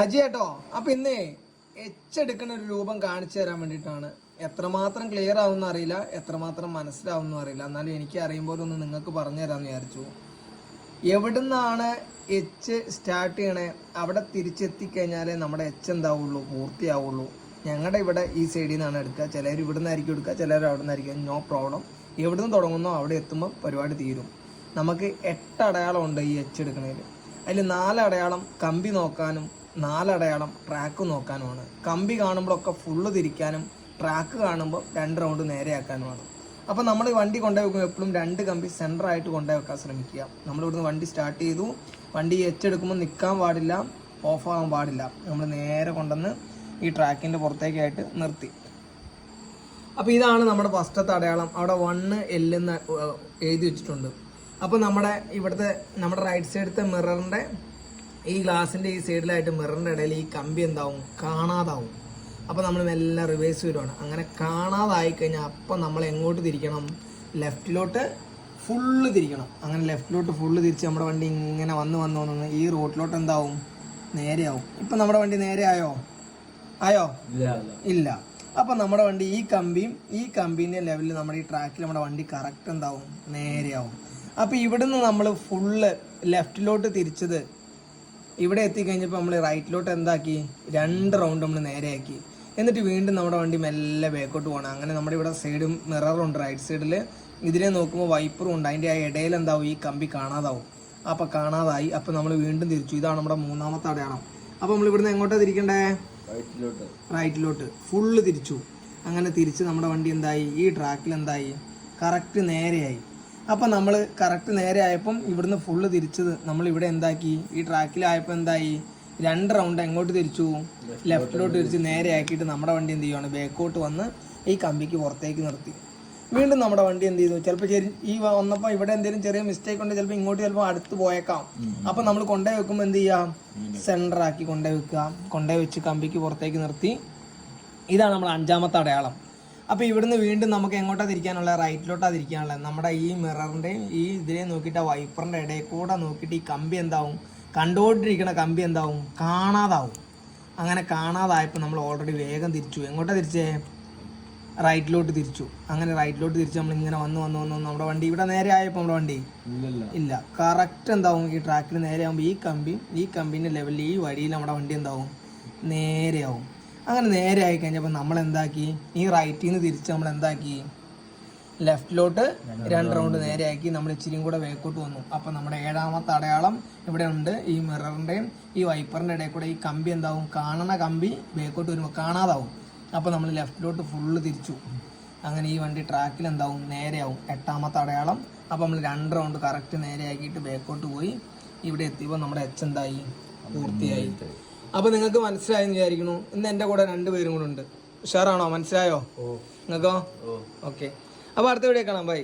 അജി കേട്ടോ, അപ്പൊ ഇന്നേ എച്ചെടുക്കുന്ന ഒരു രൂപം കാണിച്ചു തരാൻ വേണ്ടിയിട്ടാണ്. എത്രമാത്രം ക്ലിയർ ആവുമെന്ന് അറിയില്ല, എത്രമാത്രം മനസ്സിലാവുമെന്നും അറിയില്ല. എന്നാലും എനിക്ക് അറിയുമ്പോൾ ഒന്ന് നിങ്ങൾക്ക് പറഞ്ഞു തരാമെന്ന് വിചാരിച്ചു. എവിടുന്നാണ് എച്ച് സ്റ്റാർട്ട് ചെയ്യണേ അവിടെ തിരിച്ചെത്തിക്കഴിഞ്ഞാലേ നമ്മുടെ എച്ച് എന്താവുള്ളൂ, പൂർത്തിയാവുള്ളൂ. ഞങ്ങളുടെ ഇവിടെ ഈ സൈഡിൽ നിന്നാണ് എടുക്കുക. ചിലർ ഇവിടെ നിന്നായിരിക്കും എടുക്കുക, ചിലർ അവിടെ നിന്നായിരിക്കും. No problem. എവിടുന്ന് തുടങ്ങുന്നോ അവിടെ എത്തുമ്പോൾ പരിപാടി തീരും. നമുക്ക് 8 അടയാളം ഉണ്ട് ഈ എച്ച് എടുക്കണതിൽ. അതിൽ 4 അടയാളം കമ്പി നോക്കാനും 4 അടയാളം ട്രാക്ക് നോക്കാനുമാണ്. കമ്പി കാണുമ്പോഴൊക്കെ ഫുള്ള് തിരിക്കാനും ട്രാക്ക് കാണുമ്പോൾ 2 റൗണ്ട് നേരെയാക്കാനുമാണ്. അപ്പോൾ നമ്മൾ വണ്ടി കൊണ്ടുപോയി വെക്കുമ്പോൾ എപ്പോഴും 2 കമ്പി സെൻറ്ററായിട്ട് കൊണ്ടുപോയി വെക്കാൻ ശ്രമിക്കുക. നമ്മളിവിടുന്ന് വണ്ടി സ്റ്റാർട്ട് ചെയ്തു. വണ്ടി എച്ച് എടുക്കുമ്പോൾ നിൽക്കാൻ പാടില്ല, ഓഫ് ആകാൻ പാടില്ല. നമ്മൾ നേരെ കൊണ്ടുവന്ന് ഈ ട്രാക്കിൻ്റെ പുറത്തേക്കായിട്ട് നിർത്തി. അപ്പോൾ ഇതാണ് നമ്മുടെ ഫസ്റ്റത്തെ അടയാളം. അവിടെ 1L എന്ന് എഴുതി വെച്ചിട്ടുണ്ട്. അപ്പോൾ നമ്മുടെ റൈറ്റ് സൈഡത്തെ മിററിൻ്റെ ഈ ഗ്ലാസിൻ്റെ ഈ സൈഡിലായിട്ട് മിററിൻ്റെ ഇടയിൽ ഈ കമ്പി എന്താവും, കാണാതാവും. അപ്പോൾ നമ്മൾ മെല്ലെ റിവേഴ്സ് വരുവാണ്. അങ്ങനെ കാണാതായി കഴിഞ്ഞാൽ അപ്പം നമ്മൾ എങ്ങോട്ട് തിരിക്കണം, ലെഫ്റ്റിലോട്ട് ഫുള്ള് തിരിക്കണം. അങ്ങനെ ലെഫ്റ്റിലോട്ട് ഫുള്ള് തിരിച്ച് നമ്മുടെ വണ്ടി ഇങ്ങനെ വന്ന് ഈ റോട്ടിലോട്ട് എന്താവും, നേരെയാവും. ഇപ്പം നമ്മുടെ വണ്ടി നേരെ ആയോ? ഇല്ല. അപ്പം നമ്മുടെ വണ്ടി ഈ കമ്പീൻ്റെ ലെവലിൽ നമ്മുടെ ഈ ട്രാക്കിൽ നമ്മുടെ വണ്ടി കറക്റ്റ് എന്താവും, നേരെയാവും. അപ്പോൾ ഇവിടുന്ന് നമ്മൾ ഫുള്ള് ലെഫ്റ്റിലോട്ട് തിരിച്ചത് ഇവിടെ എത്തിക്കഴിഞ്ഞപ്പോൾ നമ്മൾ റൈറ്റിലോട്ട് എന്താക്കി, 2 റൗണ്ട് നമ്മൾ നേരെയാക്കി. എന്നിട്ട് വീണ്ടും നമ്മുടെ വണ്ടി മെല്ലെ ബാക്കോട്ട് പോകണം. അങ്ങനെ നമ്മുടെ ഇവിടെ സൈഡ് മിററുണ്ട്, റൈറ്റ് സൈഡിൽ. ഇതിനെ നോക്കുമ്പോൾ വൈപ്പറും ഉണ്ട്. അതിൻ്റെ ആ ഇടയിൽ എന്താവും, ഈ കമ്പി കാണാതാവും. അപ്പോൾ കാണാതായി. അപ്പോൾ നമ്മൾ വീണ്ടും തിരിച്ചു. ഇതാണ് നമ്മുടെ 3ാമത്തെ അടയാളം. അപ്പോൾ നമ്മൾ ഇവിടുന്ന് എങ്ങോട്ടാണ് തിരിക്കണ്ടേ, റൈറ്റിലോട്ട് ഫുള്ള് തിരിച്ചു. അങ്ങനെ തിരിച്ച് നമ്മുടെ വണ്ടി എന്തായി, ഈ ട്രാക്കിൽ എന്തായി, കറക്റ്റ് നേരെയായി. അപ്പം നമ്മൾ കറക്റ്റ് നേരെ ആയപ്പം ഇവിടുന്ന് ഫുള്ള് തിരിച്ചത് നമ്മൾ ഇവിടെ എന്താക്കി, ഈ ട്രാക്കിലായപ്പോൾ എന്തായി, 2 റൗണ്ട് എങ്ങോട്ട് തിരിച്ചു, ലെഫ്റ്റിലോട്ട് തിരിച്ച് നേരെ ആക്കിയിട്ട് നമ്മുടെ വണ്ടി എന്ത് ചെയ്യുവാണ്, ബാക്കോട്ട് വന്ന് ഈ കമ്പിക്ക് പുറത്തേക്ക് നിർത്തി. വീണ്ടും നമ്മുടെ വണ്ടി എന്ത് ചെയ്തു, ചിലപ്പോൾ ഈ വന്നപ്പോൾ ഇവിടെ എന്തെങ്കിലും ചെറിയ മിസ്റ്റേക്ക് ഉണ്ട്, ചിലപ്പോൾ അടുത്ത് പോയേക്കാം. അപ്പം നമ്മൾ കൊണ്ടുപോയി വെക്കുമ്പോൾ എന്ത് ചെയ്യാം, സെൻറ്ററാക്കി കൊണ്ടുപോയി വെക്കുക. കൊണ്ടുപോയി വെച്ച് കമ്പിക്ക് പുറത്തേക്ക് നിർത്തി. ഇതാണ് നമ്മൾ 5ാമത്തെ അടയാളം. അപ്പോൾ ഇവിടുന്ന് വീണ്ടും നമുക്ക് എങ്ങോട്ടാണ് തിരിക്കാനുള്ള, റൈറ്റിലോട്ടാണ് തിരിക്കാനുള്ളത്. നമ്മുടെ ഈ മിററിൻ്റെയും ഈ ഇതിനെ നോക്കിയിട്ട് ആ വൈപ്പറിൻ്റെ ഇടയിൽ കൂടെ നോക്കിയിട്ട് ഈ കമ്പി എന്താവും, കണ്ടുകൊണ്ടിരിക്കുന്ന കമ്പി എന്താവും, കാണാതാവും. അങ്ങനെ കാണാതായപ്പോൾ നമ്മൾ ഓൾറെഡി വേഗം തിരിച്ചു. എങ്ങോട്ടാണ് തിരിച്ചേ, റൈറ്റിലോട്ട് തിരിച്ചു. അങ്ങനെ റൈറ്റിലോട്ട് തിരിച്ച് നമ്മൾ ഇങ്ങനെ വന്ന് നമ്മുടെ വണ്ടി ഇവിടെ നേരെ ആയപ്പോൾ നമ്മുടെ വണ്ടി ഇല്ല, കറക്റ്റ് എന്താവും, ഈ ട്രാക്കിൽ നേരെ ആകുമ്പോൾ ഈ കമ്പീൻ്റെ ലെവലിൽ ഈ വഴിയിൽ നമ്മുടെ വണ്ടി എന്താവും, നേരെയാവും. അങ്ങനെ നേരെ ആയി കഴിഞ്ഞപ്പോൾ നമ്മൾ എന്താക്കി, ഈ റൈറ്റിൽ നിന്ന് തിരിച്ച് നമ്മൾ എന്താക്കി, ലെഫ്റ്റിലോട്ട് 2 റൗണ്ട് നേരെയാക്കി. നമ്മൾ ഇച്ചിരിയും കൂടെ വേക്കോട്ട് വന്നു. അപ്പം നമ്മുടെ 7ാമത്തെ അടയാളം ഇവിടെ ഉണ്ട്. ഈ മിററിൻ്റെയും ഈ വൈപ്പറിൻ്റെ ഇടയിൽ കൂടെ ഈ കമ്പി എന്താവും, കാണണ കമ്പി വേക്കോട്ട് വരുമ്പോൾ കാണാതാവും. അപ്പോൾ നമ്മൾ ലെഫ്റ്റിലോട്ട് ഫുള്ള് തിരിച്ചു. അങ്ങനെ ഈ വണ്ടി ട്രാക്കിൽ എന്താവും, നേരെയാവും. 8ാമത്തെ അടയാളം. അപ്പോൾ നമ്മൾ 2 റൗണ്ട് കറക്റ്റ് നേരെയാക്കിയിട്ട് ബാക്കോട്ട് പോയി. ഇവിടെ എത്തിയപ്പോൾ നമ്മുടെ എച്ച് എന്തായി, പൂർത്തിയായി. അപ്പോൾ നിങ്ങൾക്ക് മനസ്സിലായെന്ന് വിചാരിക്കുന്നു. ഇന്ന് എൻ്റെ കൂടെ 2 പേരും കൂടെ ഉണ്ട്. ഉഷാറാണോ, മനസ്സിലായോ നിങ്ങൾക്കോ? ഓക്കെ. അപ്പോൾ അടുത്ത വീഡിയോ കാണാം. ബൈ.